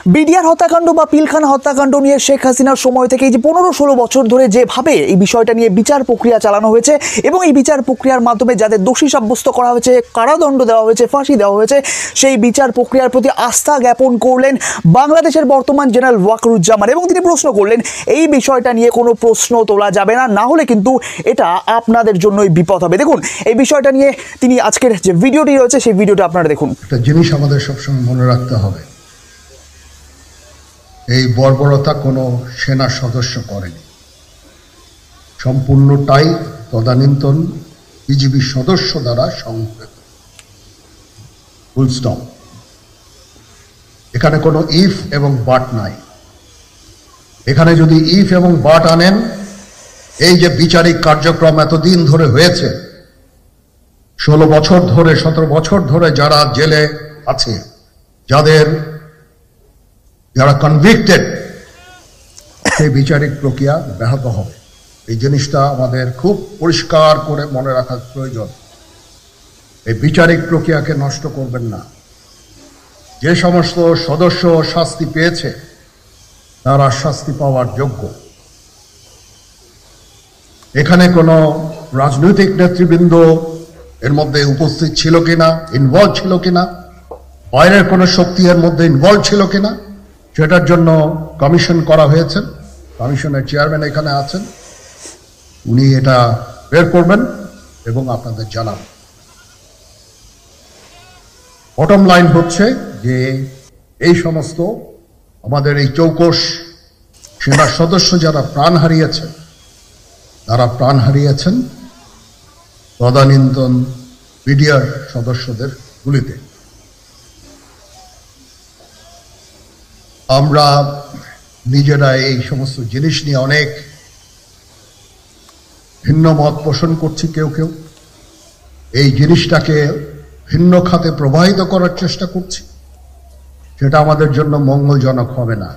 BDR হত্যাকাণ্ড বা পিলখানা হত্যাকাণ্ড নিয়ে শেখ হাসিনার সময় থেকে এই যে 15-16 বছর ধরে যেভাবে এই বিষয়টা নিয়ে বিচার প্রক্রিয়া চালানো হয়েছে এবং এই বিচার প্রক্রিয়ার মাধ্যমে যাদের দোষী সাব্যস্ত করা হয়েছে, কারাদণ্ড দেওয়া হয়েছে, ফাঁসি দেওয়া হয়েছে, সেই বিচার প্রক্রিয়ার প্রতি আস্থা জ্ঞাপন করলেন বাংলাদেশের বর্তমান জেনারেল ওয়াকারুজ্জামান এবং তিনি প্রশ্ন করলেন এই বিষয়টা নিয়ে কোনো প্রশ্ন তোলা যাবে না, না হলে কিন্তু এটা আপনাদের জন্যই বিপদ হবে। দেখুন এই বিষয়টা নিয়ে তিনি আজকের যে ভিডিওটি রয়েছে সেই ভিডিওটা আপনারা দেখুন। একটা জিনিস আমাদের সবসময় মনে রাখতে হবে, এই বর্বরতা কোনো সেনা সদস্য করেনি, সম্পূর্ণটাই তদানীন্তন বিজিবি সদস্য দ্বারা সংঘটিত। Full stop. এখানে কোনো ইফ এবং বাট নাই। এখানে যদি ইফ এবং বাট আনেন, এই যে বিচারিক কার্যক্রম এতদিন ধরে হয়েছে, 16 বছর ধরে 17 বছর ধরে যারা জেলে আছে, যারা কনভিক্টেড, সেই বিচারিক প্রক্রিয়া ব্যাহত হবে। এই জিনিসটা আমাদের খুব পরিষ্কার করে মনে রাখার প্রয়োজন। এই বিচারিক প্রক্রিয়াকে নষ্ট করবেন না। যে সমস্ত সদস্য শাস্তি পেয়েছে তারা শাস্তি পাওয়ার যোগ্য। এখানে কোনো রাজনৈতিক নেতৃবৃন্দ এর মধ্যে উপস্থিত ছিল কিনা, ইনভলভ ছিল কিনা, বাইরের কোনো শক্তি এর মধ্যে ইনভলভ ছিল কিনা, সেটার জন্য কমিশন করা হয়েছে। কমিশনের চেয়ারম্যান এখানে আছেন, উনি এটা বের করবেন এবং আপনাদের জানাবেন। বটম লাইন হচ্ছে যে এই সমস্ত আমাদের এই চৌকস সেনা সদস্য যারা প্রাণ হারিয়েছেন, তারা প্রাণ হারিয়েছেন তদানীন্তন বিডিআর সদস্যদের গুলিতে। আমরা নিজেরা এই সমস্ত জিনিস নিয়ে অনেক ভিন্ন মত পোষণ করছি। কেউ কেউ এই জিনিসটাকে ভিন্ন খাতে প্রবাহিত করার চেষ্টা করছি, সেটা আমাদের জন্য মঙ্গলজনক হবে না।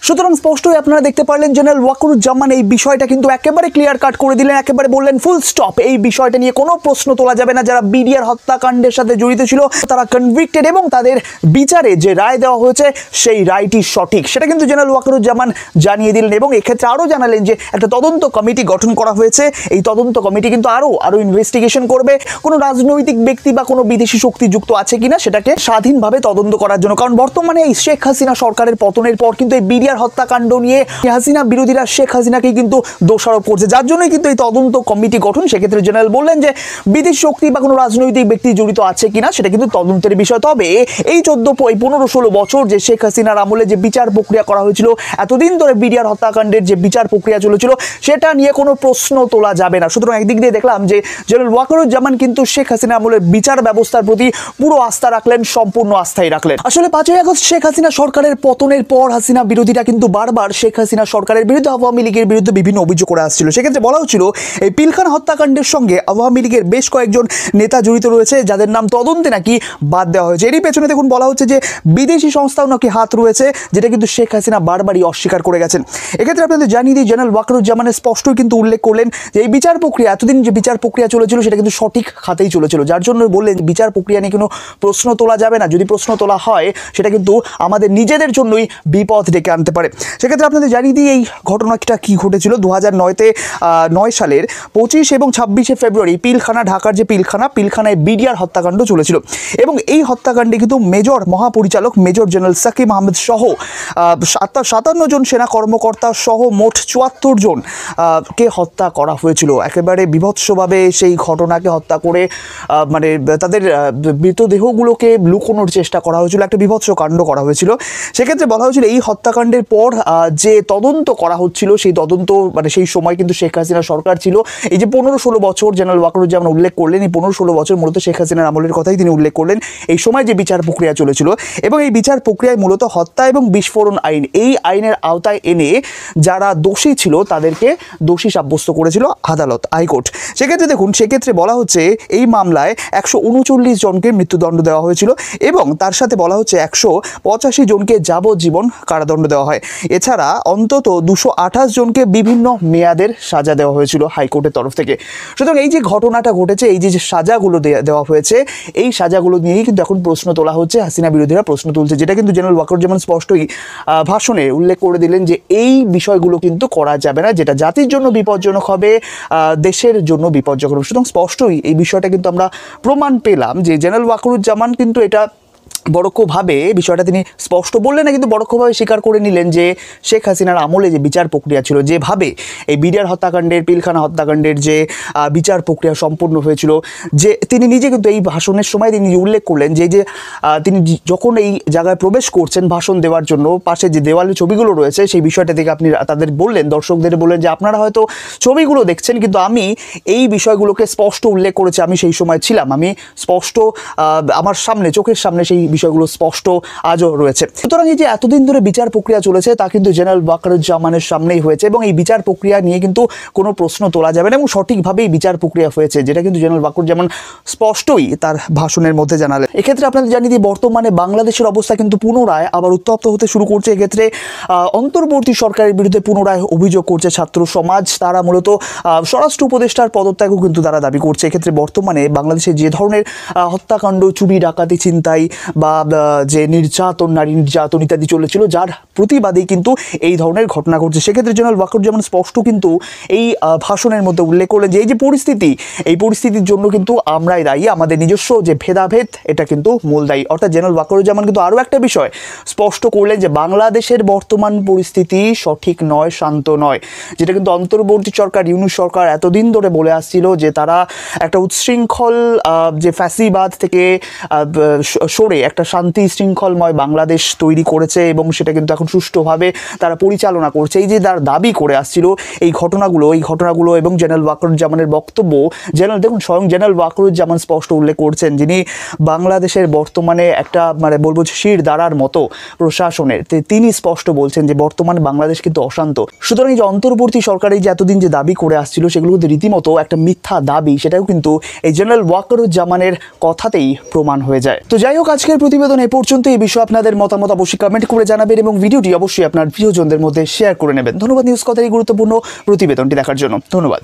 সুতরাং স্পষ্টই আপনারা দেখতে পারলেন জেনারেল ওয়াকারুজ্জামান এই বিষয়টা কিন্তু একেবারে ক্লিয়ার কাট করে দিলেন, একেবারে বললেন ফুল স্টপ, এই বিষয়টা নিয়ে কোনো প্রশ্ন তোলা যাবে না। যারা বিডিআর হত্যাকাণ্ডের সাথে জড়িত ছিল তারা কনভিক্টেড এবং তাদের বিচারে যে রায় দেওয়া হয়েছে সেই রায়টি সঠিক, সেটা কিন্তু জেনারেল ওয়াকারুজ্জামান জানিয়ে দিলেন এবং এক্ষেত্রে আরও জানালেন যে একটা তদন্ত কমিটি গঠন করা হয়েছে। এই তদন্ত কমিটি কিন্তু আরও ইনভেস্টিগেশন করবে, কোনো রাজনৈতিক ব্যক্তি বা কোনো বিদেশি শক্তি যুক্ত আছে কিনা সেটাকে স্বাধীনভাবে তদন্ত করার জন্য। কারণ বর্তমানে এই শেখ হাসিনা সরকারের পতনের পর কিন্তু এই বিডিআর হত্যাকাণ্ড নিয়ে হাসিনা বিরোধীরা শেখ হাসিনাকে কিন্তু দোষারোপ করছে, যার জন্যই কিন্তু এই তদন্ত কমিটি গঠন। সেক্ষেত্রে জেনারেল বললেন যে বিদেশি শক্তি বা কোনো রাজনৈতিক ব্যক্তি জড়িত আছে কিনা সেটা কিন্তু তদন্তের বিষয়। তবে এই 15-16 বছর যে শেখ হাসিনার আমলে যে বিচার প্রক্রিয়া করা হয়েছিল, এতদিন ধরে বিডিআর হত্যাকাণ্ডের যে বিচার প্রক্রিয়া চলেছিল, সেটা নিয়ে কোনো প্রশ্ন তোলা যাবে না। সুতরাং একদিক দিয়ে দেখলাম যে জেনারেল ওয়াকারুজ্জামান কিন্তু শেখ হাসিনা আমলের বিচার ব্যবস্থার প্রতি পুরো আস্থা রাখলেন, সম্পূর্ণ আস্থাই রাখলেন। আসলে 5ই আগস্ট শেখ হাসিনা সরকারের পতনের পর হাসিনা বিরোধীরা কিন্তু বারবার শেখ হাসিনা সরকারের বিরুদ্ধে আওয়ামী লীগের বিরুদ্ধে বিভিন্ন অভিযোগ করে আসছিল। সেক্ষেত্রে বলা হচ্ছিল এই পিলখানা হত্যাকাণ্ডের সঙ্গে আওয়ামী লীগের বেশ কয়েকজন নেতা জড়িত রয়েছে, যাদের নাম তদন্তে নাকি বাদ দেওয়া হয়েছে। এরই পেছনে দেখুন বলা হচ্ছে যে বিদেশি সংস্থাও নাকি হাত রয়েছে, যেটা কিন্তু শেখ হাসিনা বারবারই অস্বীকার করে গেছেন। এক্ষেত্রে আপনাদের জানিয়ে দিই জেনারেল ওয়াকারুজ্জামানের স্পষ্টই কিন্তু উল্লেখ করলেন যে এই বিচার প্রক্রিয়া, এতদিন যে বিচার প্রক্রিয়া চলেছিল সেটা কিন্তু সঠিক খাতেই চলেছিল, যার জন্য বললেন বিচার প্রক্রিয়া নিয়ে কোনো প্রশ্ন তোলা যাবে না। যদি প্রশ্ন তোলা হয় সেটা কিন্তু আমাদের নিজেদের জন্যই বিপদ ডেকে আনতে পারে। সেক্ষেত্রে আপনাদের জানিয়ে দিই এই ঘটনাটা কি ঘটেছিল। 2009 সালের 25 এবং 26শে ফেব্রুয়ারি ঢাকার যে পিলখানায় বিডিআর হত্যাকাণ্ড চলেছিল এবং এই হত্যাকাণ্ডে কিন্তু মেজর মহাপরিচালক মেজর জেনারেল সাকিব আহমেদ সহ 57 জন সেনা কর্মকর্তা সহ মোট 74 জন কে হত্যা করা হয়েছিল। একেবারে বিভৎসভাবে সেই ঘটনাকে হত্যা করে মানে তাদের মৃতদেহগুলোকে লুকোনোর চেষ্টা করা হয়েছিল, একটা বিভৎস কাণ্ড করা হয়েছিল। সেক্ষেত্রে বলা হয়েছিল এই হত্যাকাণ্ডের পর যে তদন্ত করা হচ্ছিল, সেই তদন্ত মানে সেই সময় কিন্তু শেখ হাসিনা সরকার ছিল। এই যে 15-16 বছর জেনারেল ওয়াকারুজ্জামান উল্লেখ করলেন, এই 15-16 বছর মূলত শেখ হাসিনার আমলের কথাই তিনি উল্লেখ করলেন। এই সময় যে বিচার প্রক্রিয়া চলেছিল এবং এই বিচার প্রক্রিয়ায় মূলত হত্যা এবং বিস্ফোরণ আইন, এই আইনের আওতায় এনে যারা দোষী ছিল তাদেরকে দোষী সাব্যস্ত করেছিল আদালত, হাইকোর্ট। সেক্ষেত্রে দেখুন, সেক্ষেত্রে বলা হচ্ছে এই মামলায় 139 জনকে মৃত্যুদণ্ড দেওয়া হয়েছিল এবং তার সাথে বলা হচ্ছে 185 জনকে যাবজ্জীবন কারাদণ্ড দেওয়া হয়। নয়, এছাড়া অন্তত 228 জনকে বিভিন্ন মেয়াদের সাজা দেওয়া হয়েছিল হাইকোর্টের তরফ থেকে। সুতরাং এই যে ঘটনাটা ঘটেছে, এই যে সাজাগুলো দেওয়া হয়েছে, এই সাজাগুলো নিয়েই কিন্তু এখন প্রশ্ন তোলা হচ্ছে, হাসিনা বিরোধীরা প্রশ্ন তুলছে, যেটা কিন্তু জেনারেল ওয়াকারুজ্জামান স্পষ্টই ভাষণে উল্লেখ করে দিলেন যে এই বিষয়গুলো কিন্তু করা যাবে না, যেটা জাতির জন্য বিপজ্জনক হবে, দেশের জন্য বিপজ্জনক হবে। সুতরাং স্পষ্টই এই বিষয়টা কিন্তু আমরা প্রমাণ পেলাম যে জেনারেল ওয়াকারুজ্জামান কিন্তু এটা পরোক্ষভাবে বিষয়টা তিনি স্পষ্ট বললেন না, কিন্তু পরোক্ষভাবে স্বীকার করে নিলেন যে শেখ হাসিনার আমলে যে বিচার প্রক্রিয়া ছিল, যেভাবে এই বিডিআর হত্যাকাণ্ডের, পিলখানা হত্যাকাণ্ডের যে বিচার প্রক্রিয়া সম্পূর্ণ হয়েছিল, যে তিনি নিজে কিন্তু এই ভাষণের সময় তিনি উল্লেখ করলেন যে তিনি যখন এই জায়গায় প্রবেশ করছেন ভাষণ দেওয়ার জন্য, পাশে যে দেওয়ালে ছবিগুলো রয়েছে সেই বিষয়টা থেকে আপনি তাদের বললেন, দর্শকদের বললেন যে আপনারা হয়তো ছবিগুলো দেখছেন, কিন্তু আমি এই বিষয়গুলোকে স্পষ্ট উল্লেখ করেছি, আমি সেই সময় ছিলাম, আমি স্পষ্ট আমার সামনে, চোখের সামনে সেই বিষয়গুলো স্পষ্ট আজও রয়েছে। সুতরাং এই যে এতদিন ধরে বিচার প্রক্রিয়া চলেছে তা কিন্তু জেনারেল ওয়াকারুজ্জামানের সামনেই হয়েছে, এবং এই বিচার প্রক্রিয়া নিয়ে কিন্তু কোনো প্রশ্ন তোলা যাবে না, এবং সঠিকভাবেই বিচার প্রক্রিয়া হয়েছে, যেটা কিন্তু জেনারেল ওয়াকারুজ্জামান স্পষ্টই তার ভাষণের মধ্যে জানালেন। এক্ষেত্রে আপনাদের জানিয়ে দিই, বর্তমানে বাংলাদেশের অবস্থা কিন্তু পুনরায় আবার উত্তপ্ত হতে শুরু করছে। এক্ষেত্রে অন্তর্বর্তী সরকারের বিরুদ্ধে পুনরায় অভিযোগ করছে ছাত্র সমাজ, তারা মূলত স্বরাষ্ট্র উপদেষ্টার পদত্যাগও কিন্তু তারা দাবি করছে। এক্ষেত্রে বর্তমানে বাংলাদেশে যে ধরনের হত্যাকাণ্ড, চুরি, ডাকাতি, ছিনতাই বা যে নির্যাতন, নারী নির্যাতন ইত্যাদি চলেছিল, যার প্রতিবাদেই কিন্তু এই ধরনের ঘটনা ঘটছে। সেক্ষেত্রে জেনারেল ওয়াকারুজ্জামান স্পষ্ট কিন্তু এই ভাষণের মধ্যে উল্লেখ করলেন যে এই যে পরিস্থিতি, এই পরিস্থিতির জন্য কিন্তু আমরাই দায়ী, আমাদের নিজস্ব যে ভেদাভেদ এটা কিন্তু মূল দায়ী। অর্থাৎ জেনারেল ওয়াকারুজ্জামান কিন্তু আরও একটা বিষয় স্পষ্ট করলেন যে বাংলাদেশের বর্তমান পরিস্থিতি সঠিক নয়, শান্ত নয়, যেটা কিন্তু অন্তর্বর্তী সরকার, ইউনূস সরকার এতদিন ধরে বলে আসছিল যে তারা একটা উচ্ছৃঙ্খল যে ফ্যাসিবাদ থেকে সরে একটা শান্তি শৃঙ্খলময় বাংলাদেশ তৈরি করেছে, এবং সেটা কিন্তু এখন সুষ্ঠুভাবে তারা পরিচালনা করছে। এই যে তার দাবি করে আসছিল, এই ঘটনাগুলো এবং জেনারেল ওয়াকারুজ্জামানের বক্তব্য, দেখুন স্বয়ং জেনারেল ওয়াকারুজ্জামান স্পষ্ট উল্লেখ করছেন, যিনি বাংলাদেশের বর্তমানে একটা বলবো শির দ্বারার মতো প্রশাসনের, তিনি স্পষ্ট বলছেন যে বর্তমানে বাংলাদেশ কিন্তু অশান্ত। সুতরাং এই যে অন্তর্বর্তী সরকার এই যে এতদিন যে দাবি করে আসছিল, সেগুলো কিন্তু রীতিমতো একটা মিথ্যা দাবি, সেটাও কিন্তু এই জেনারেল ওয়াকারুজ্জামানের কথাতেই প্রমাণ হয়ে যায়। তো যাই হোক, আজকের প্রতিবেদন এ পর্যন্ত। এই বিষয়ে আপনাদের মতামত অবশ্যই কমেন্ট করে জানাবেন, এবং ভিডিওটি অবশ্যই আপনার প্রিয়জনদের মধ্যে শেয়ার করে নেবেন। ধন্যবাদ নিউজ কথার এই গুরুত্বপূর্ণ প্রতিবেদনটি দেখার জন্য। ধন্যবাদ।